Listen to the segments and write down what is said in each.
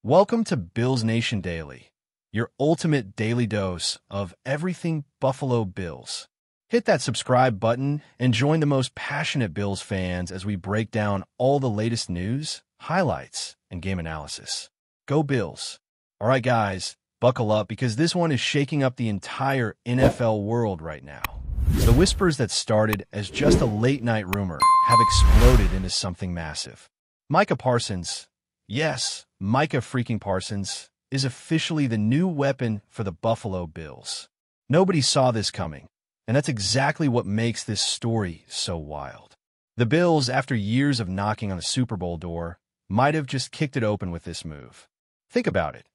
Welcome to Bills Nation Daily, your ultimate daily dose of everything Buffalo Bills. Hit that subscribe button and join the most passionate Bills fans as we break down all the latest news, highlights, and game analysis. Go Bills! All right, guys, buckle up because this one is shaking up the entire NFL world right now. The whispers that started as just a late-night rumor have exploded into something massive. Micah Parsons, yes, Micah freaking Parsons, is officially the new weapon for the Buffalo Bills. Nobody saw this coming, and that's exactly what makes this story so wild. The Bills, after years of knocking on the Super Bowl door, might have just kicked it open with this move. Think about it.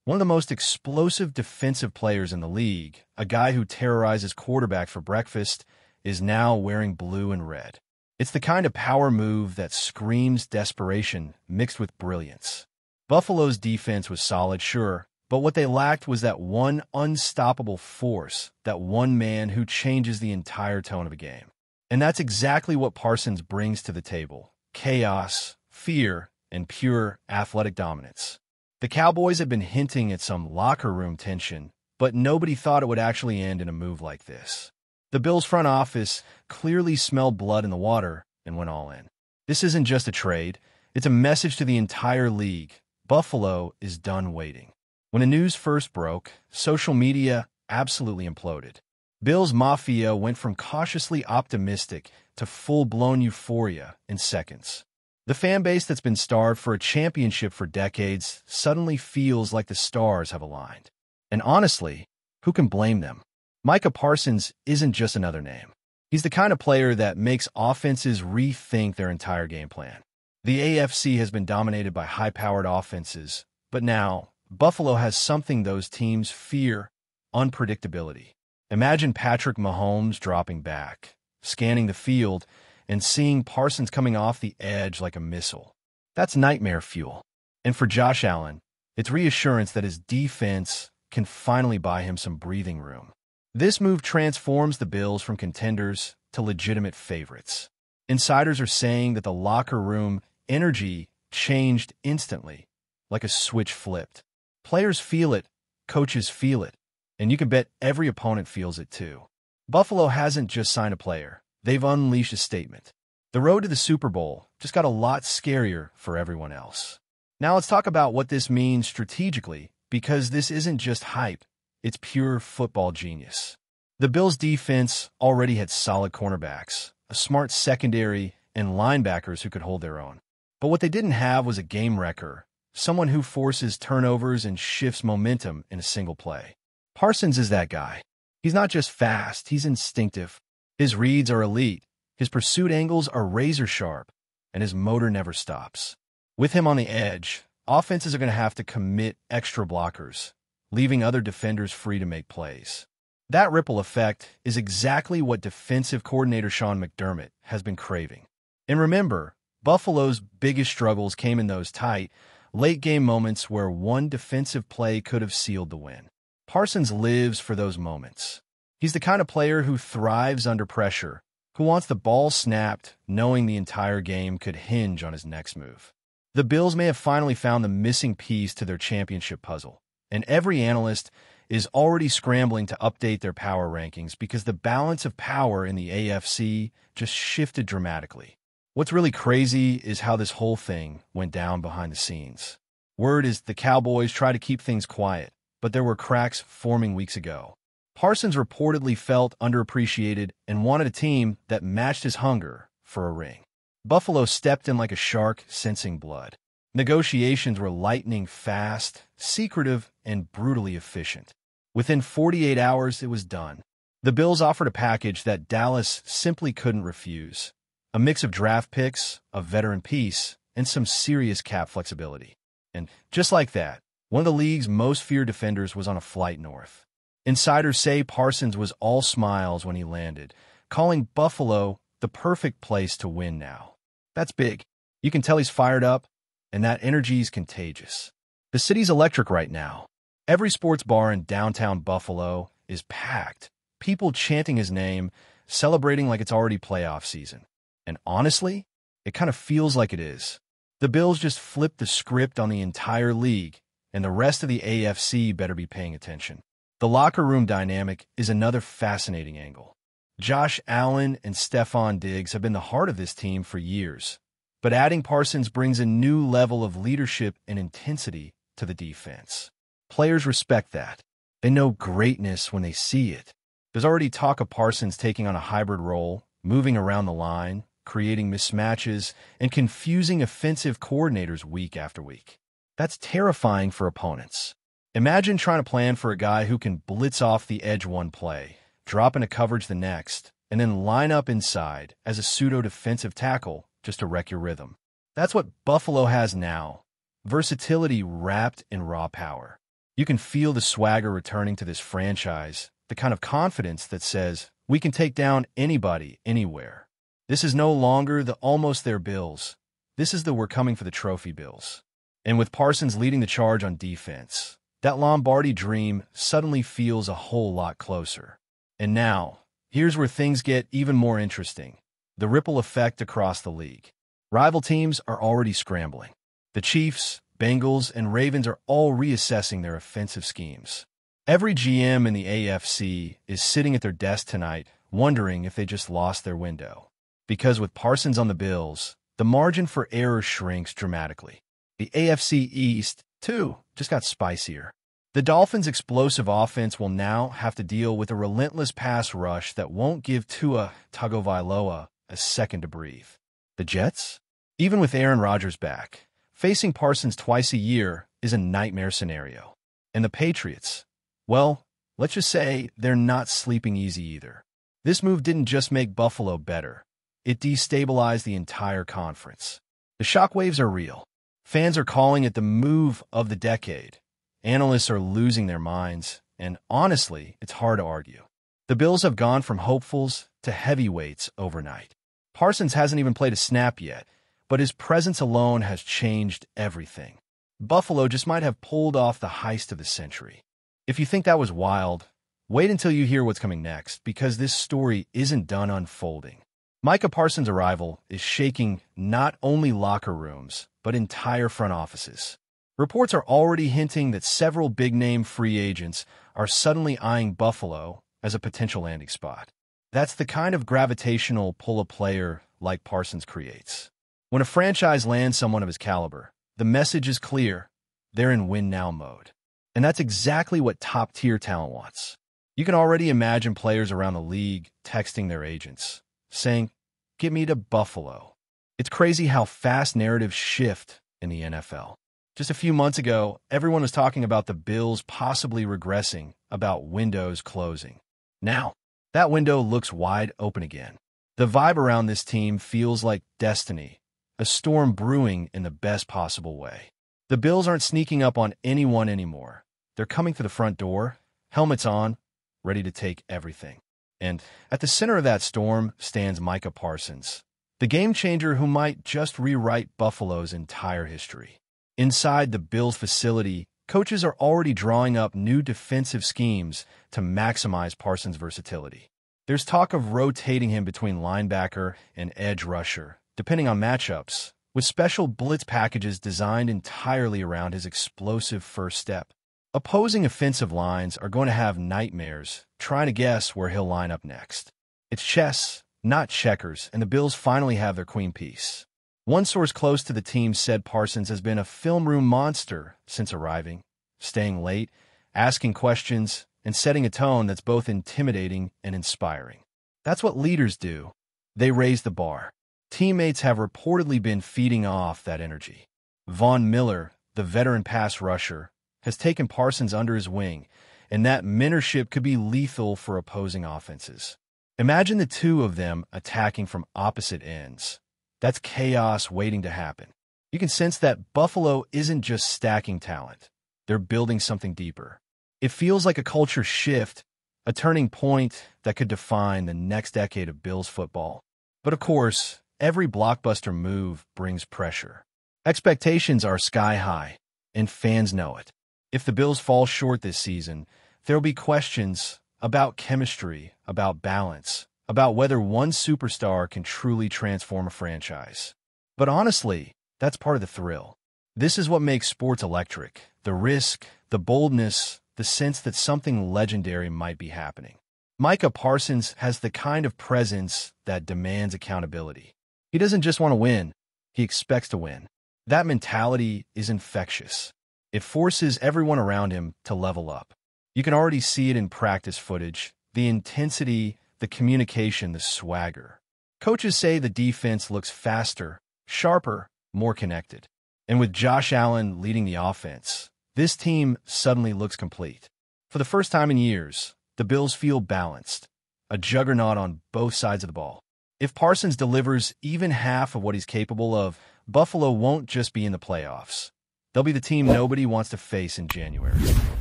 One of the most explosive defensive players in the league, a guy who terrorizes quarterback for breakfast, is now wearing blue and red. It's the kind of power move that screams desperation mixed with brilliance. Buffalo's defense was solid, sure, but what they lacked was that one unstoppable force, that one man who changes the entire tone of a game. And that's exactly what Parsons brings to the table: chaos, fear, and pure athletic dominance. The Cowboys had been hinting at some locker room tension, but nobody thought it would actually end in a move like this. The Bills' front office clearly smelled blood in the water and went all in. This isn't just a trade, it's a message to the entire league. Buffalo is done waiting. When the news first broke, social media absolutely imploded. Bills Mafia went from cautiously optimistic to full-blown euphoria in seconds. The fan base that's been starved for a championship for decades suddenly feels like the stars have aligned. And honestly, who can blame them? Micah Parsons isn't just another name. He's the kind of player that makes offenses rethink their entire game plan. The AFC has been dominated by high-powered offenses, but now Buffalo has something those teams fear: unpredictability. Imagine Patrick Mahomes dropping back, scanning the field, and seeing Parsons coming off the edge like a missile. That's nightmare fuel. And for Josh Allen, it's reassurance that his defense can finally buy him some breathing room. This move transforms the Bills from contenders to legitimate favorites. Insiders are saying that the locker room energy changed instantly, like a switch flipped. Players feel it, coaches feel it, and you can bet every opponent feels it too. Buffalo hasn't just signed a player, they've unleashed a statement. The road to the Super Bowl just got a lot scarier for everyone else. Now let's talk about what this means strategically, because this isn't just hype, it's pure football genius. The Bills' defense already had solid cornerbacks, a smart secondary, and linebackers who could hold their own. But what they didn't have was a game wrecker, someone who forces turnovers and shifts momentum in a single play. Parsons is that guy. He's not just fast, he's instinctive. His reads are elite, his pursuit angles are razor sharp, and his motor never stops. With him on the edge, offenses are going to have to commit extra blockers, leaving other defenders free to make plays. That ripple effect is exactly what defensive coordinator Sean McDermott has been craving. And remember, Buffalo's biggest struggles came in those tight, late-game moments where one defensive play could have sealed the win. Parsons lives for those moments. He's the kind of player who thrives under pressure, who wants the ball snapped, knowing the entire game could hinge on his next move. The Bills may have finally found the missing piece to their championship puzzle, and every analyst is already scrambling to update their power rankings because the balance of power in the AFC just shifted dramatically. What's really crazy is how this whole thing went down behind the scenes. Word is the Cowboys try to keep things quiet, but there were cracks forming weeks ago. Parsons reportedly felt underappreciated and wanted a team that matched his hunger for a ring. Buffalo stepped in like a shark, sensing blood. Negotiations were lightning fast, secretive, and brutally efficient. Within 48 hours, it was done. The Bills offered a package that Dallas simply couldn't refuse. A mix of draft picks, a veteran piece, and some serious cap flexibility. And just like that, one of the league's most feared defenders was on a flight north. Insiders say Parsons was all smiles when he landed, calling Buffalo the perfect place to win now. That's big. You can tell he's fired up, and that energy's contagious. The city's electric right now. Every sports bar in downtown Buffalo is packed, people chanting his name, celebrating like it's already playoff season. And honestly, it kind of feels like it is. The Bills just flipped the script on the entire league, and the rest of the AFC better be paying attention. The locker room dynamic is another fascinating angle. Josh Allen and Stephon Diggs have been the heart of this team for years, but adding Parsons brings a new level of leadership and intensity to the defense. Players respect that. They know greatness when they see it. There's already talk of Parsons taking on a hybrid role, moving around the line, creating mismatches, and confusing offensive coordinators week after week. That's terrifying for opponents. Imagine trying to plan for a guy who can blitz off the edge one play, drop into coverage the next, and then line up inside as a pseudo-defensive tackle just to wreck your rhythm. That's what Buffalo has now. Versatility wrapped in raw power. You can feel the swagger returning to this franchise, the kind of confidence that says, we can take down anybody, anywhere. This is no longer the almost there Bills. This is the we're coming for the trophy Bills. And with Parsons leading the charge on defense, that Lombardi dream suddenly feels a whole lot closer. And now, here's where things get even more interesting. The ripple effect across the league. Rival teams are already scrambling. The Chiefs, Bengals, and Ravens are all reassessing their offensive schemes. Every GM in the AFC is sitting at their desk tonight wondering if they just lost their window. Because with Parsons on the Bills, the margin for error shrinks dramatically. The AFC East, too, just got spicier. The Dolphins' explosive offense will now have to deal with a relentless pass rush that won't give Tua Tagovailoa a second to breathe. The Jets? Even with Aaron Rodgers back, facing Parsons twice a year is a nightmare scenario. And the Patriots? Well, let's just say they're not sleeping easy either. This move didn't just make Buffalo better. It destabilized the entire conference. The shockwaves are real. Fans are calling it the move of the decade. Analysts are losing their minds, and honestly, it's hard to argue. The Bills have gone from hopefuls to heavyweights overnight. Parsons hasn't even played a snap yet, but his presence alone has changed everything. Buffalo just might have pulled off the heist of the century. If you think that was wild, wait until you hear what's coming next, because this story isn't done unfolding. Micah Parsons' arrival is shaking not only locker rooms, but entire front offices. Reports are already hinting that several big-name free agents are suddenly eyeing Buffalo as a potential landing spot. That's the kind of gravitational pull a player like Parsons creates. When a franchise lands someone of his caliber, the message is clear. They're in win-now mode. And that's exactly what top-tier talent wants. You can already imagine players around the league texting their agents, saying, "Get me to Buffalo." It's crazy how fast narratives shift in the NFL. Just a few months ago, everyone was talking about the Bills possibly regressing, about windows closing. Now, that window looks wide open again. The vibe around this team feels like destiny, a storm brewing in the best possible way. The Bills aren't sneaking up on anyone anymore. They're coming through the front door, helmets on, ready to take everything. And at the center of that storm stands Micah Parsons, the game changer who might just rewrite Buffalo's entire history. Inside the Bills facility, coaches are already drawing up new defensive schemes to maximize Parsons' versatility. There's talk of rotating him between linebacker and edge rusher, depending on matchups, with special blitz packages designed entirely around his explosive first step. Opposing offensive lines are going to have nightmares trying to guess where he'll line up next. It's chess, not checkers, and the Bills finally have their queen piece. One source close to the team said Parsons has been a film room monster since arriving, staying late, asking questions, and setting a tone that's both intimidating and inspiring. That's what leaders do. They raise the bar. Teammates have reportedly been feeding off that energy. Von Miller, the veteran pass rusher, has taken Parsons under his wing, and that mentorship could be lethal for opposing offenses. Imagine the two of them attacking from opposite ends. That's chaos waiting to happen. You can sense that Buffalo isn't just stacking talent. They're building something deeper. It feels like a culture shift, a turning point that could define the next decade of Bills football. But of course, every blockbuster move brings pressure. Expectations are sky high, and fans know it. If the Bills fall short this season, there'll be questions about chemistry, about balance, about whether one superstar can truly transform a franchise. But honestly, That's part of the thrill. This is what makes sports electric. The risk, the boldness, the sense that something legendary might be happening. Micah Parsons has the kind of presence that demands accountability. He doesn't just want to win, he expects to win. That mentality is infectious. It forces everyone around him to level up. You can already see it in practice footage, the intensity, the communication, the swagger. Coaches say the defense looks faster, sharper, more connected. And with Josh Allen leading the offense, this team suddenly looks complete. For the first time in years, the Bills feel balanced, a juggernaut on both sides of the ball. If Parsons delivers even half of what he's capable of, Buffalo won't just be in the playoffs. They'll be the team nobody wants to face in January.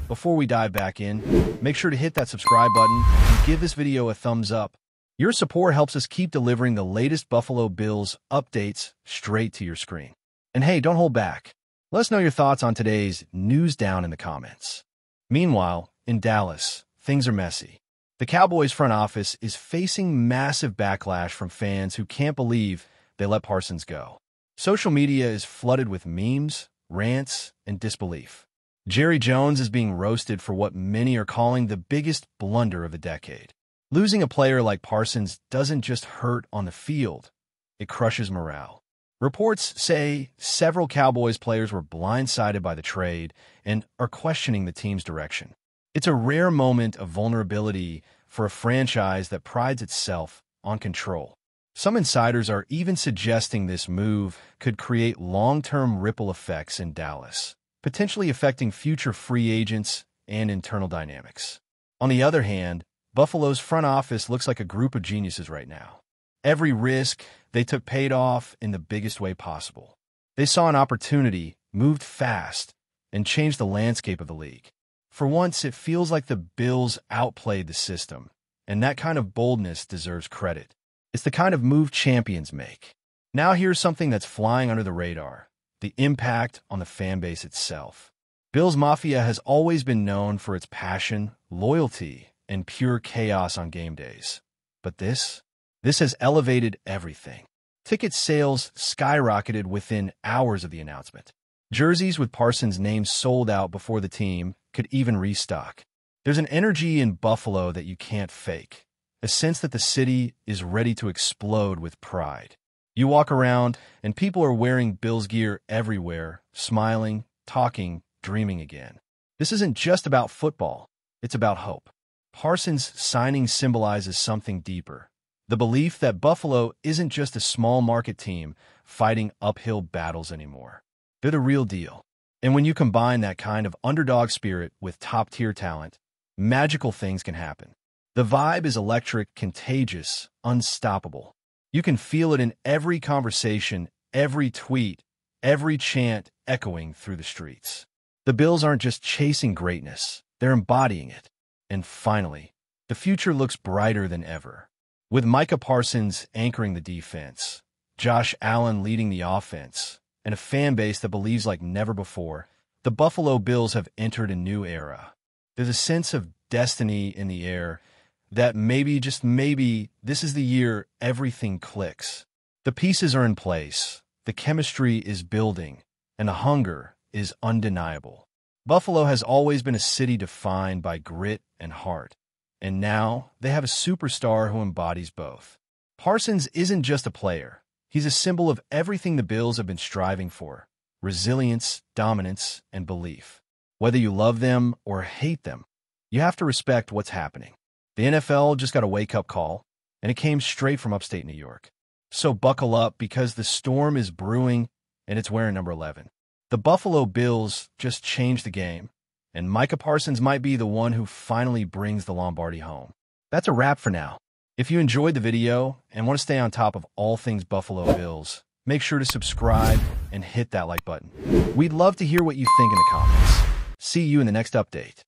Before we dive back in, make sure to hit that subscribe button and give this video a thumbs up. Your support helps us keep delivering the latest Buffalo Bills updates straight to your screen. And hey, don't hold back. Let us know your thoughts on today's news down in the comments. Meanwhile, in Dallas, things are messy. The Cowboys front office is facing massive backlash from fans who can't believe they let Parsons go. Social media is flooded with memes, rants, and disbelief. Jerry Jones is being roasted for what many are calling the biggest blunder of the decade. Losing a player like Parsons doesn't just hurt on the field, it crushes morale. Reports say several Cowboys players were blindsided by the trade and are questioning the team's direction. It's a rare moment of vulnerability for a franchise that prides itself on control. Some insiders are even suggesting this move could create long-term ripple effects in Dallas, potentially affecting future free agents and internal dynamics. On the other hand, Buffalo's front office looks like a group of geniuses right now. Every risk they took paid off in the biggest way possible. They saw an opportunity, moved fast, and changed the landscape of the league. For once, it feels like the Bills outplayed the system, and that kind of boldness deserves credit. It's the kind of move champions make. Now here's something that's flying under the radar, the impact on the fan base itself. Bills Mafia has always been known for its passion, loyalty, and pure chaos on game days. But this has elevated everything. Ticket sales skyrocketed within hours of the announcement. Jerseys with Parsons' name sold out before the team could even restock. There's an energy in Buffalo that you can't fake, a sense that the city is ready to explode with pride. You walk around, and people are wearing Bills gear everywhere, smiling, talking, dreaming again. This isn't just about football. It's about hope. Parsons' signing symbolizes something deeper. The belief that Buffalo isn't just a small market team fighting uphill battles anymore. They're the real deal. And when you combine that kind of underdog spirit with top-tier talent, magical things can happen. The vibe is electric, contagious, unstoppable. You can feel it in every conversation, every tweet, every chant echoing through the streets. The Bills aren't just chasing greatness, they're embodying it. And finally, the future looks brighter than ever. With Micah Parsons anchoring the defense, Josh Allen leading the offense, and a fan base that believes like never before, the Buffalo Bills have entered a new era. There's a sense of destiny in the air that maybe, just maybe, this is the year everything clicks. The pieces are in place, the chemistry is building, and the hunger is undeniable. Buffalo has always been a city defined by grit and heart, and now they have a superstar who embodies both. Parsons isn't just a player. He's a symbol of everything the Bills have been striving for: resilience, dominance, and belief. Whether you love them or hate them, you have to respect what's happening. The NFL just got a wake-up call, and it came straight from upstate New York. So buckle up, because the storm is brewing, and it's wearing number 11. The Buffalo Bills just changed the game, and Micah Parsons might be the one who finally brings the Lombardi home. That's a wrap for now. If you enjoyed the video and want to stay on top of all things Buffalo Bills, make sure to subscribe and hit that like button. We'd love to hear what you think in the comments. See you in the next update.